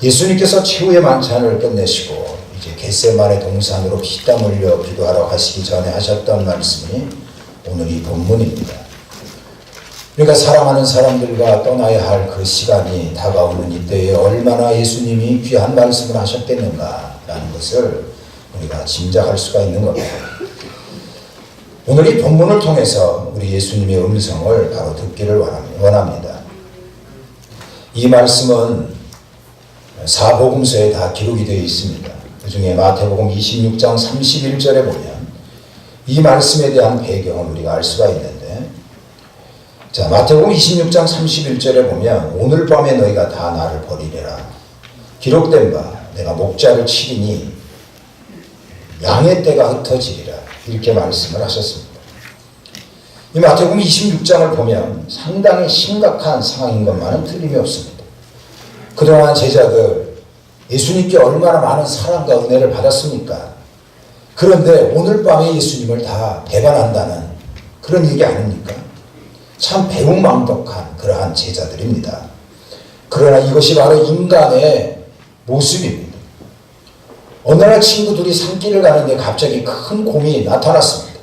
예수님께서 최후의 만찬을 끝내시고 이제 겟세마네 동산으로 피땀 흘려 기도하러 가시기 전에 하셨던 말씀이 오늘 이 본문입니다. 그러니까 사랑하는 사람들과 떠나야 할 그 시간이 다가오는 이때에 얼마나 예수님이 귀한 말씀을 하셨겠는가라는 것을 우리가 짐작할 수가 있는 겁니다. 오늘 이 본문을 통해서 우리 예수님의 음성을 바로 듣기를 원합니다. 이 말씀은 사복음서에 다 기록이 되어 있습니다. 그 중에 마태복음 26장 31절에 보면 이 말씀에 대한 배경을 우리가 알 수가 있는데, 자, 마태복음 26장 31절에 보면 오늘 밤에 너희가 다 나를 버리리라. 기록된 바 내가 목자를 치리니 양의 떼가 흩어지리라. 이렇게 말씀을 하셨습니다. 이 마태복음 26장을 보면 상당히 심각한 상황인 것만은 틀림이 없습니다. 그동안 제자들 예수님께 얼마나 많은 사랑과 은혜를 받았습니까? 그런데 오늘 밤에 예수님을 다 배반한다는 그런 얘기 아닙니까? 참 배은망덕한 그러한 제자들입니다. 그러나 이것이 바로 인간의 모습입니다. 어느 날 친구들이 산길을 가는데 갑자기 큰 곰이 나타났습니다.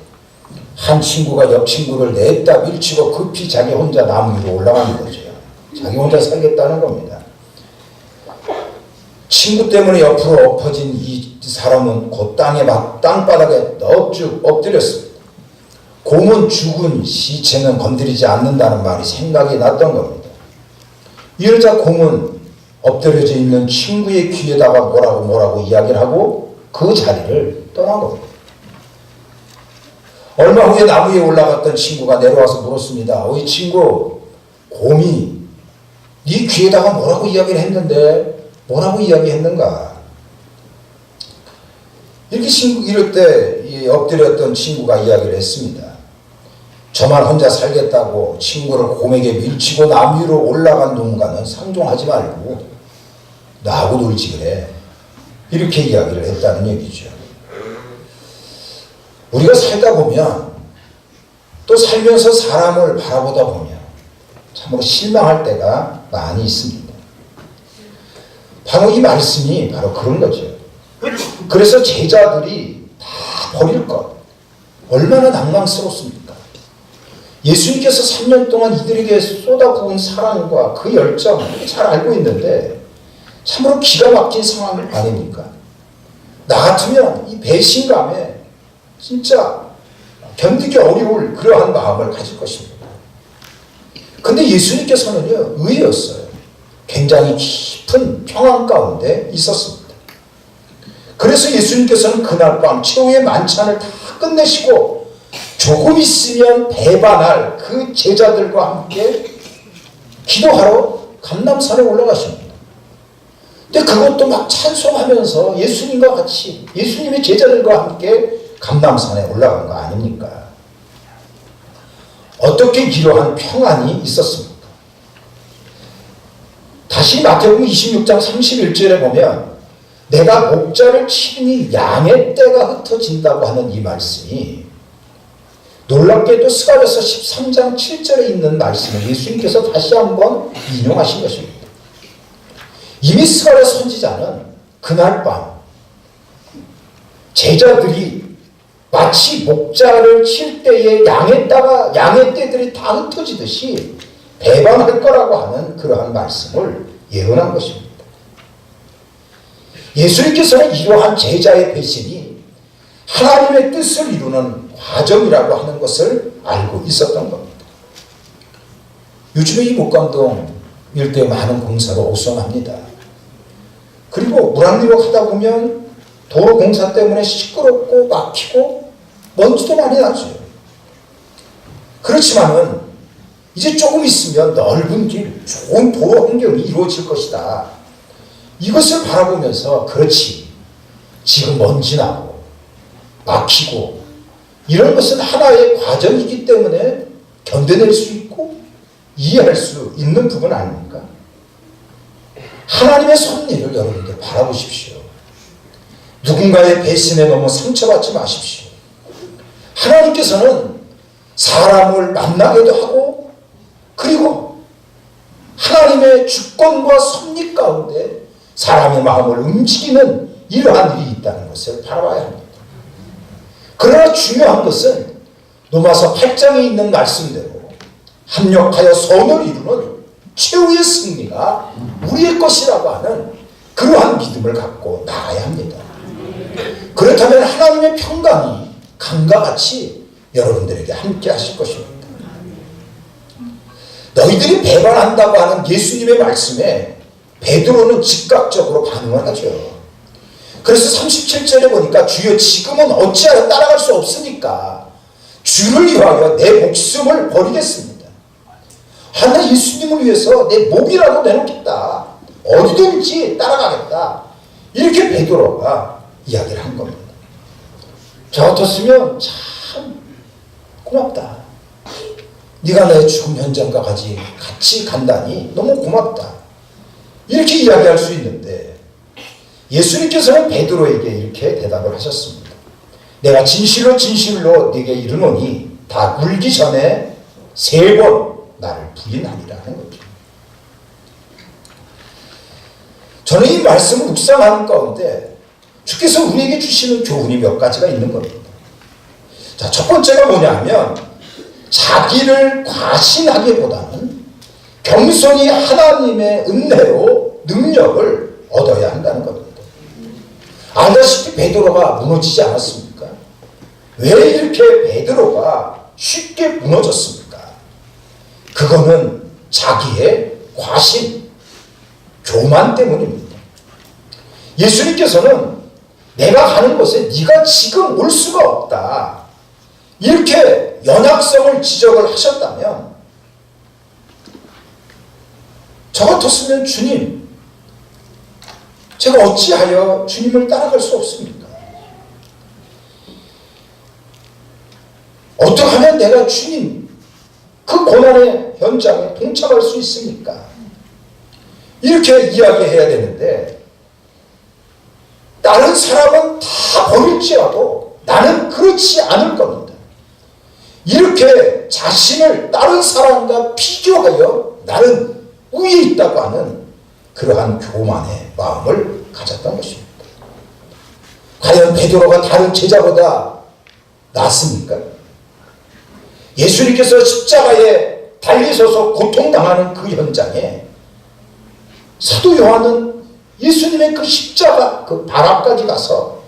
한 친구가 옆 친구를 냅다 밀치고 급히 자기 혼자 나무 위로 올라가는 거죠. 자기 혼자 살겠다는 겁니다. 친구 때문에 옆으로 엎어진 이 사람은 곧 땅에 막 땅바닥에 넙죽 엎드렸습니다. 곰은 죽은 시체는 건드리지 않는다는 말이 생각이 났던 겁니다. 이러자 곰은 엎드려져 있는 친구의 귀에다가 뭐라고 이야기를 하고 그 자리를 떠난 겁니다. 얼마 후에 나무 위에 올라갔던 친구가 내려와서 물었습니다. 어이 친구, 곰이 네 귀에다가 뭐라고 이야기를 했는데 뭐라고 이야기했는가? 이렇게 이럴 때 엎드렸던 친구가 이야기를 했습니다. 저만 혼자 살겠다고 친구를 곰에게 밀치고 나무 위로 올라간 놈과는 상종하지 말고 나하고 놀지 그래. 이렇게 이야기를 했다는 얘기죠. 우리가 살다 보면 또 살면서 사람을 바라보다 보면 참으로 실망할 때가 많이 있습니다. 바로 이 말씀이 바로 그런 거죠. 그래서 제자들이 다 버릴 것 얼마나 낭망스럽습니까? 예수님께서 3년 동안 이들에게 쏟아부은 사랑과 그 열정 잘 알고 있는데 참으로 기가 막힌 상황 아닙니까? 나 같으면 이 배신감에 진짜 견디기 어려울 그러한 마음을 가질 것입니다. 근데 예수님께서는요, 의였어요. 굉장히 깊은 평안 가운데 있었습니다. 그래서 예수님께서는 그날 밤 최후의 만찬을 다 끝내시고 조금 있으면 배반할 그 제자들과 함께 기도하러 감람산에 올라가십니다. 근데 그것도 막 찬송하면서 예수님과 같이 예수님의 제자들과 함께 감람산에 올라간 거 아닙니까? 어떻게 이러한 평안이 있었습니까? 다시 마태복음 26장 31절에 보면 내가 목자를 치니 양의 떼가 흩어진다고 하는 이 말씀이 놀랍게도 스가랴서 13장 7절에 있는 말씀을 예수님께서 다시 한번 인용하신 것입니다. 이미 스가랴 선지자는 그날 밤 제자들이 마치 목자를 칠 때에 양의 떼들이 다 흩어지듯이 배반할 거라고 하는 그러한 말씀을 예언한 것입니다. 예수님께서는 이러한 제자의 배신이 하나님의 뜻을 이루는 과정이라고 하는 것을 알고 있었던 겁니다. 요즘에 이 목감동 일대 많은 공사로 오선합니다. 그리고 물안리로 가다 보면 도로 공사 때문에 시끄럽고 막히고 먼지도 많이 나죠. 그렇지만은 이제 조금 있으면 넓은 길, 좋은 도로 환경이 이루어질 것이다. 이것을 바라보면서 그렇지, 지금 먼지 나고 막히고 이런 것은 하나의 과정이기 때문에 견뎌낼 수 있고 이해할 수 있는 부분 아닙니까? 하나님의 섭리를 여러분들 바라보십시오. 누군가의 배신에 너무 상처받지 마십시오. 하나님께서는 사람을 만나게도 하고 그리고 하나님의 주권과 섭리 가운데 사람의 마음을 움직이는 이러한 일이 있다는 것을 바라봐야 합니다. 그러나 중요한 것은 로마서 8장에 있는 말씀대로 합력하여 선을 이루는 최후의 승리가 우리의 것이라고 하는 그러한 믿음을 갖고 나아야 합니다. 그렇다면 하나님의 평강이 강과 같이 여러분들에게 함께 하실 것입니다. 너희들이 배반한다고 하는 예수님의 말씀에 베드로는 즉각적으로 반응을 하죠. 그래서 37절에 보니까 주여 지금은 어찌하여 따라갈 수 없으니까 주를 위하여 내 목숨을 버리겠습니다. 하나 예수님을 위해서 내 목이라도 내놓겠다. 어디든지 따라가겠다. 이렇게 베드로가 이야기를 한 겁니다. 저 같았으면 참 고맙다. 네가 내 죽음 현장과 같이 간다니 너무 고맙다. 이렇게 이야기할 수 있는데 예수님께서는 베드로에게 이렇게 대답을 하셨습니다. 내가 진실로 진실로 네게 이르노니 다 울기 전에 3번 나를 부인하리라 하는 거죠. 저는 이 말씀을 묵상하는 가운데 주께서 우리에게 주시는 교훈이 몇 가지가 있는 겁니다. 자, 첫 번째가 뭐냐면 자기를 과신하기보다는 겸손히 하나님의 은혜로 능력을 얻어야 한다는 겁니다. 알다시피 베드로가 무너지지 않았습니까? 왜 이렇게 베드로가 쉽게 무너졌습니까? 그거는 자기의 과신, 교만 때문입니다. 예수님께서는 내가 가는 곳에 네가 지금 올 수가 없다. 이렇게 연약성을 지적을 하셨다면 저 같았으면 주님, 제가 어찌하여 주님을 따라갈 수 없습니까? 어떻게 하면 내가 주님 그 고난의 현장에 동참할 수 있습니까? 이렇게 이야기해야 되는데 다른 사람은 다 버릴지라도 나는 그렇지 않을 겁니다. 이렇게 자신을 다른 사람과 비교하여 나는 위에 있다고 하는 그러한 교만의 마음을 가졌던 것입니다. 과연 베드로가 다른 제자보다 낫습니까? 예수님께서 십자가에 달리셔서 고통당하는 그 현장에 사도 요한은 예수님의 그 십자가 그 발 앞까지 가서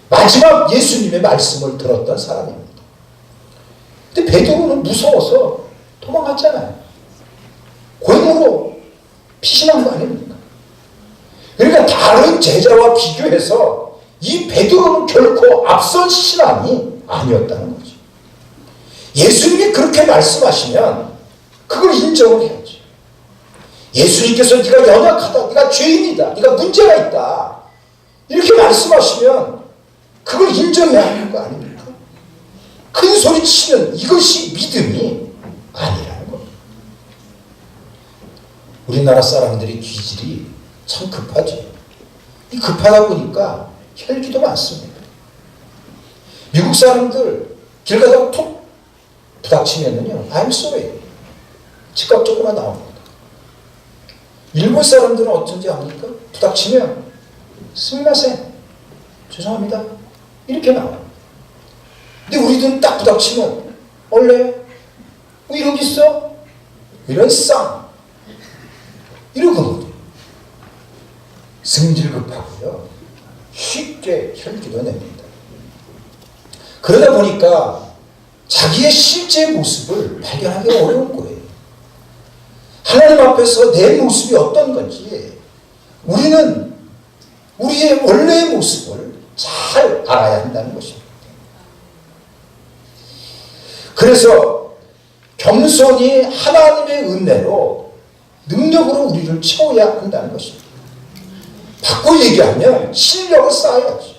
마지막 예수님의 말씀을 들었던 사람입니다. 근데 베드로는 무서워서 도망갔잖아요. 고행으로 피신한 거 아닙니까? 그러니까 다른 제자와 비교해서 이 베드로는 결코 앞선 신앙이 아니었다는 거죠. 예수님이 그렇게 말씀하시면 그걸 인정을 해야지. 예수님께서 네가 연약하다, 네가 죄인이다, 네가 문제가 있다 이렇게 말씀하시면 그걸 인정해야 하는 거 아닙니까? 큰 소리 치면 이것이 믿음이 아니라는 겁니다. 우리나라 사람들이 기질이 참 급하죠. 이 급하다 보니까 혈기도 많습니다. 미국 사람들 길 가다가 툭 부닥치면은요, I'm sorry. 즉각적으로 나옵니다. 일본 사람들은 어쩐지 압니까? 부닥치면 스미마센, 죄송합니다. 이렇게 나와요. 근데 우리들은 딱 부닥치면 원래 뭐 이런 게 있어? 이런 쌍 이러거든요. 승질급하고요. 쉽게 혈기도 냅니다. 그러다 보니까 자기의 실제 모습을 발견하기 어려운 거예요. 하나님 앞에서 내 모습이 어떤 건지 우리는 우리의 원래의 모습을 잘 알아야 한다는 것입니다. 그래서 겸손히 하나님의 은혜로 능력으로 우리를 채워야 한다는 것입니다. 바꿔 얘기하면 실력을 쌓아야지.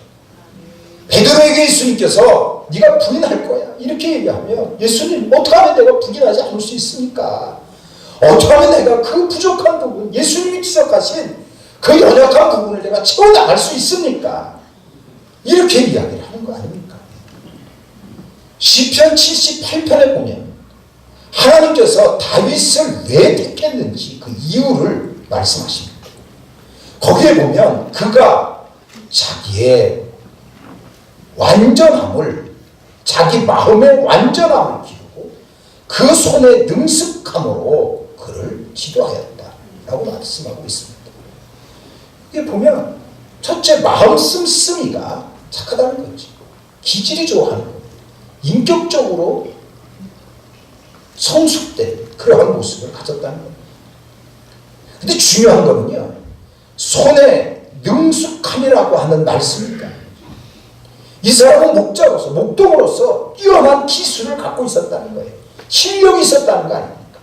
베드로에게 예수님께서 네가 부인할 거야 이렇게 얘기하면 예수님 어떻게 하면 내가 부인하지 않을 수 있습니까? 어떻게 하면 내가 그 부족한 부분 예수님이 지적하신 그 연약한 부분을 내가 채워나갈 수 있습니까? 이렇게 이야기를 하는 거 아닙니까? 시편 78편에 보면 하나님께서 다윗을 왜 택했는지 그 이유를 말씀하십니다. 거기에 보면 그가 자기의 완전함을, 자기 마음의 완전함을 기르고 그 손의 능숙함으로 그를 지도하였다라고 말씀하고 있습니다. 이게 보면 첫째, 마음 씀씀이가 착하다는 거지. 기질이 좋아하는 거. 인격적으로 성숙된 그러한 모습을 가졌다는 겁니다. 근데 중요한 거는요, 손의 능숙함이라고 하는 말씀입니다. 이 사람은 목자로서, 목동으로서 뛰어난 기술을 갖고 있었다는 거예요. 실력이 있었다는 거 아닙니까?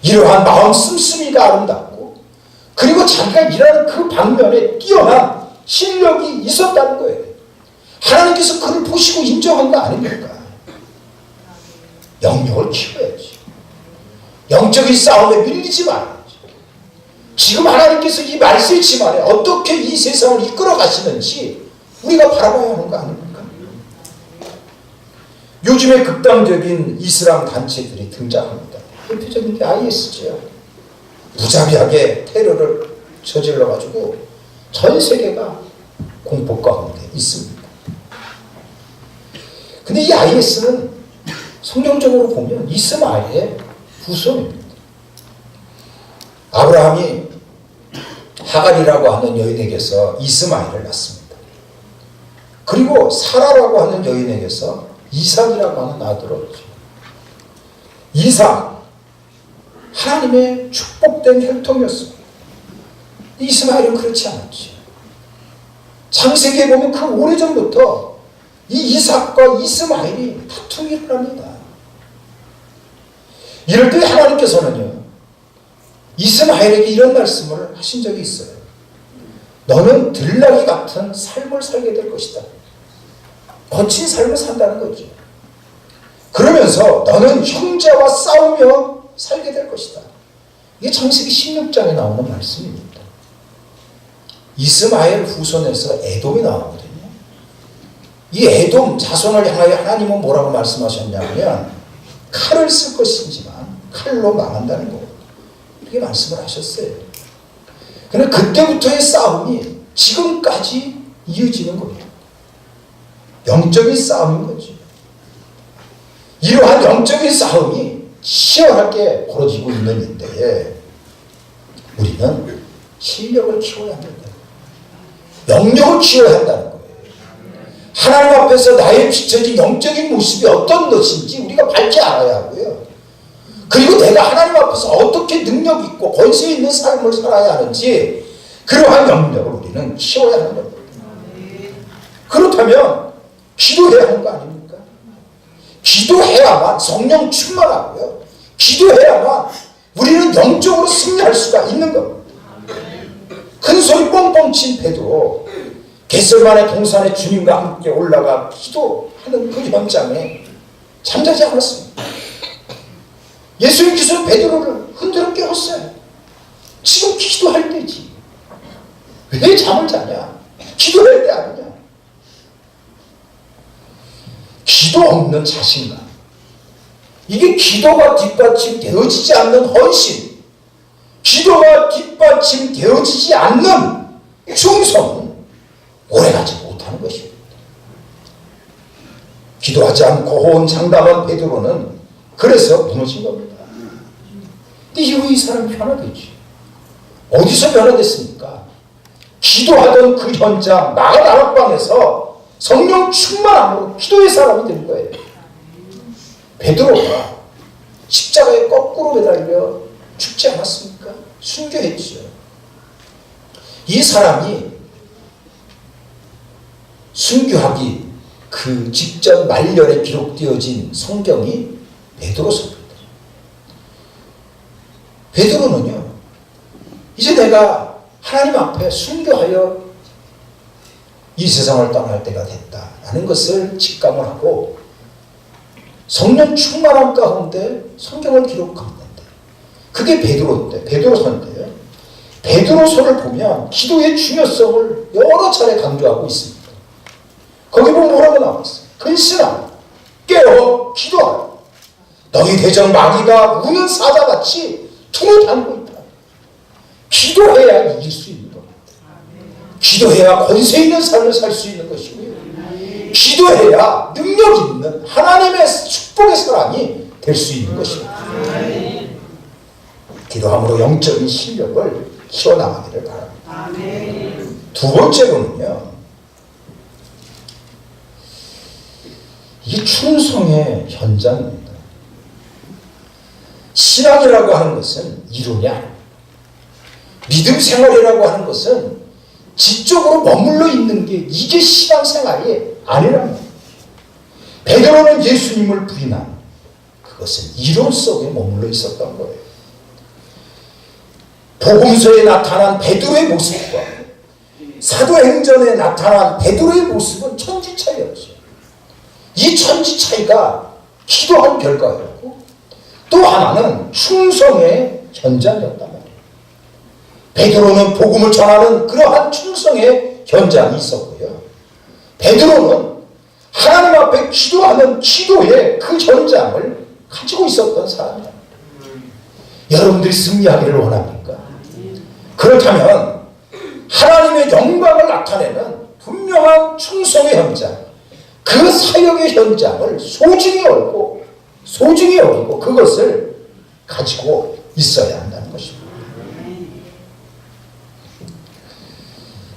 이러한 마음 씀씀이가 아름답고, 그리고 자기가 일하는 그 방면에 뛰어난 실력이 있었다는 거예요. 하나님께서 그를 보시고 인정한 거 아닙니까? 영역을 키워야지. 영적인 싸움에 밀리지 말아야지. 지금 하나님께서 이 말세의 집안에 어떻게 이 세상을 이끌어 가시는지 우리가 바라봐야 하는 거 아닙니까? 요즘에 극단적인 이슬람 단체들이 등장합니다. 대표적인 게 IS죠. 무자비하게 테러를 저질러가지고 전 세계가 공포 가운데 있습니다. 근데 이 IS는 성경적으로 보면 이스마엘의 후손입니다. 아브라함이 하갈이라고 하는 여인에게서 이스마엘을 낳습니다. 그리고 사라라고 하는 여인에게서 이삭이라고 하는 아들을 얻죠. 이삭, 하나님의 축복된 혈통이었습니다. 이스마엘은 그렇지 않았죠. 창세기에 보면 그 오래전부터 이 이삭과 이스마엘이 다툼이 일어납니다. 이럴 때 하나님께서는요, 이스마엘에게 이런 말씀을 하신 적이 있어요. 너는 들나귀 같은 삶을 살게 될 것이다. 거친 삶을 산다는 거죠. 그러면서 너는 형제와 싸우며 살게 될 것이다. 이게 창세기 16장에 나오는 말씀입니다. 이스마엘 후손에서 에돔이 나오거든요. 이 에돔 자손을 향하여 하나님은 뭐라고 말씀하셨냐면 칼을 쓸 것이지만 칼로 망한다는 거, 이렇게 말씀을 하셨어요. 그런데 그때부터의 싸움이 지금까지 이어지는 거예요. 영적인 싸움인 거죠. 이러한 영적인 싸움이 치열하게 벌어지고 있는 때에 우리는 실력을 키워야 합니다. 영역을 키워야 한다는 거예요. 하나님 앞에서 나의 비춰진 영적인 모습이 어떤 것인지 우리가 밝히 알아야 하고요. 그리고 내가 하나님 앞에서 어떻게 능력 있고 권세 있는 삶을 살아야 하는지 그러한 영역을 우리는 키워야 하는 겁니다. 그렇다면 기도해야 하는 거 아닙니까? 기도해야만 성령 충만하고요. 기도해야만 우리는 영적으로 승리할 수가 있는 겁니다. 큰 소리 뻥뻥 친 베드로 겟세마네 동산에 주님과 함께 올라가 기도하는 그 현장에 잠자지 않았습니다. 예수님께서 베드로를 흔들어 깨웠어요. 지금 기도할 때지. 왜 잠을 자냐? 기도할 때 아니냐? 기도 없는 자신감. 이게 기도가 뒷받침되어지지 않는 헌신. 기도가 뒷받침되어지지 않는 충성은 오래가지 못하는 것입니다. 기도하지 않고 호언장담한 베드로는 그래서 무너진 겁니다. 근데 이후에 이 사람이 변화되지. 어디서 변화됐습니까? 기도하던 그 현장, 나가 다락방에서 성령 충만함으로 기도의 사람이 된 거예요. 베드로가 십자가에 거꾸로 매달려 죽지 않았습니까? 순교했죠. 이 사람이 순교하기 그 직전 말년에 기록되어진 성경이 베드로서입니다. 베드로는요, 이제 내가 하나님 앞에 순교하여 이 세상을 떠날 때가 됐다라는 것을 직감을 하고 성령 충만함 가운데 성경을 기록합니다. 그게 베드로서인데요. 베드로서를 보면 기도의 중요성을 여러 차례 강조하고 있습니다. 거기 보면 뭐라고 나와있어요? 근신하라, 깨어 기도하라. 너희 대적 마귀가 우는 사자같이 tum을 담고 있다. 기도해야 이길 수 있는 겁니다. 기도해야 권세 있는 삶을 살 수 있는 것이고요. 기도해야 능력 있는 하나님의 축복의 사람이 될 수 있는 것입니다. 기도함으로 영적인 실력을 키워나가기를 바랍니다. 두 번째로는요, 이 충성의 현장입니다. 신앙이라고 하는 것은 이론이 아닙니다. 믿음 생활이라고 하는 것은 지적으로 머물러 있는 게 이게 신앙생활이 아니랍니다. 베드로는 예수님을 부인한 그것은 이론 속에 머물러 있었던 거예요. 복음서에 나타난 베드로의 모습과 사도행전에 나타난 베드로의 모습은 천지 차이였죠. 이 천지 차이가 기도한 결과였고 또 하나는 충성의 현장이었단 말이에요. 베드로는 복음을 전하는 그러한 충성의 현장이 있었고요. 베드로는 하나님 앞에 기도하는 기도의 그 현장을 가지고 있었던 사람입니다. 여러분들이 승리하기를 원합니까? 그렇다면 하나님의 영광을 나타내는 분명한 충성의 현장, 그 사역의 현장을 소중히 여기고 그것을 가지고 있어야 한다는 것입니다.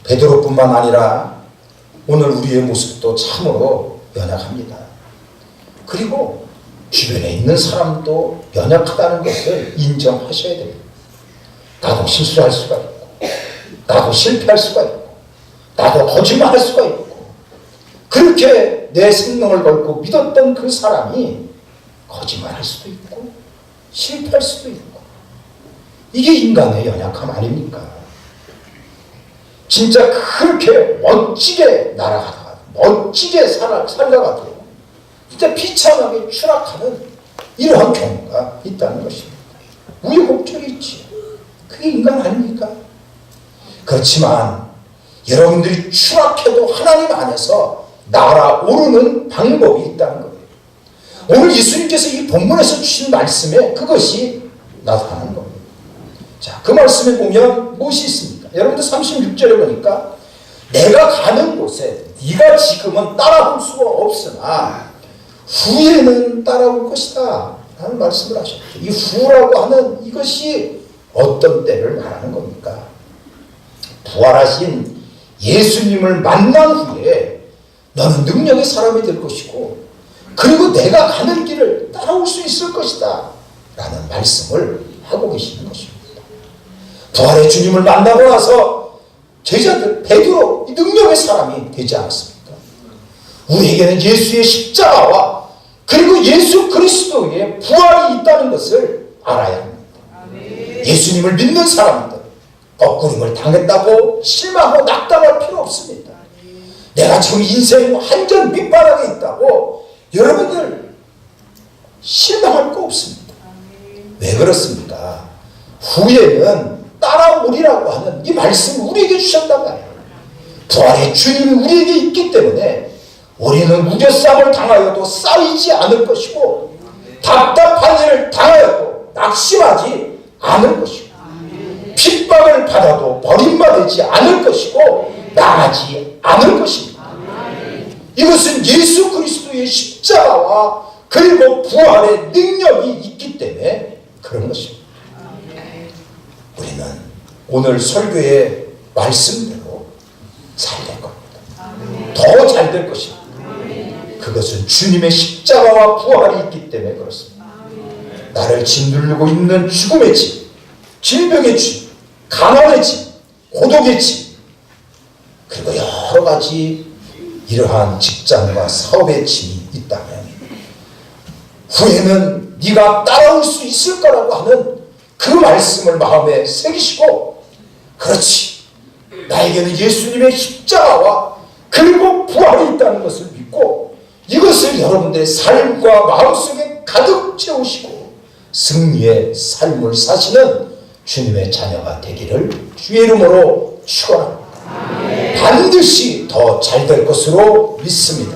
베드로뿐만 아니라 오늘 우리의 모습도 참으로 연약합니다. 그리고 주변에 있는 사람도 연약하다는 것을 인정하셔야 됩니다. 나도 실수할 수가 있고, 나도 실패할 수가 있고, 나도 거짓말할 수가 있고, 그렇게 내 생명을 걸고 믿었던 그 사람이 거짓말할 수도 있고 실패할 수도 있고, 이게 인간의 연약함 아닙니까? 진짜 그렇게 멋지게 날아가다가 멋지게 살다가도 진짜 비참하게 추락하는 이러한 경우가 있다는 것입니다. 우여곡절이 있지. 그게 인간 아닙니까? 그렇지만 여러분들이 추락해도 하나님 안에서 날아오르는 방법이 있다는 거예요. 오늘 예수님께서 이 본문에서 주신 말씀에 그것이 나타나는 겁니다. 자, 그 말씀에 보면 무엇이 있습니까? 여러분들 36절에 보니까 내가 가는 곳에 네가 지금은 따라올 수가 없으나 후에는 따라올 것이다 라는 말씀을 하셨죠. 이 후라고 하는 이것이 어떤 때를 말하는 겁니까? 부활하신 예수님을 만난 후에 너는 능력의 사람이 될 것이고 그리고 내가 가는 길을 따라올 수 있을 것이다 라는 말씀을 하고 계시는 것입니다. 부활의 주님을 만나고 나서 제자들 베드로 능력의 사람이 되지 않았습니까? 우리에게는 예수의 십자가와 그리고 예수 그리스도의 부활이 있다는 것을 알아야 합니다. 예수님을 믿는 사람들 엇구림을 당했다고 실망하고 낙담할 필요 없습니다. 내가 지금 인생 완전 밑바닥에 있다고 여러분들 실망할 거 없습니다. 왜 그렇습니까? 후에는 따라오리라고 하는 이 말씀을 우리에게 주셨단 말이에요. 부활의 주님이 우리에게 있기 때문에 우리는 우겨쌈을 당하여도 쌓이지 않을 것이고 답답한 일을 당하여도 낙심하지 않을 것이고 핍박을 받아도 버림받지 않을 것이고 나가지 않을 것입니다. 이것은 예수 그리스도의 십자가와 그리고 부활의 능력이 있기 때문에 그런 것입니다. 우리는 오늘 설교의 말씀대로 잘 될 겁니다. 더 잘 될 것입니다. 그것은 주님의 십자가와 부활이 있기 때문에 그렇습니다. 나를 짓누르고 있는 죽음의 짐, 질병의 짐, 가난의 짐, 고독의 짐, 그리고 여러 가지 이러한 직장과 사업의 짐이 있다면 후에는 네가 따라올 수 있을 거라고 하는 그 말씀을 마음에 새기시고 그렇지 나에게는 예수님의 십자가와 그리고 부활이 있다는 것을 믿고 이것을 여러분들의 삶과 마음속에 가득 채우시고 승리의 삶을 사시는 주님의 자녀가 되기를 주의 이름으로 축원합니다. 반드시 더 잘 될 것으로 믿습니다.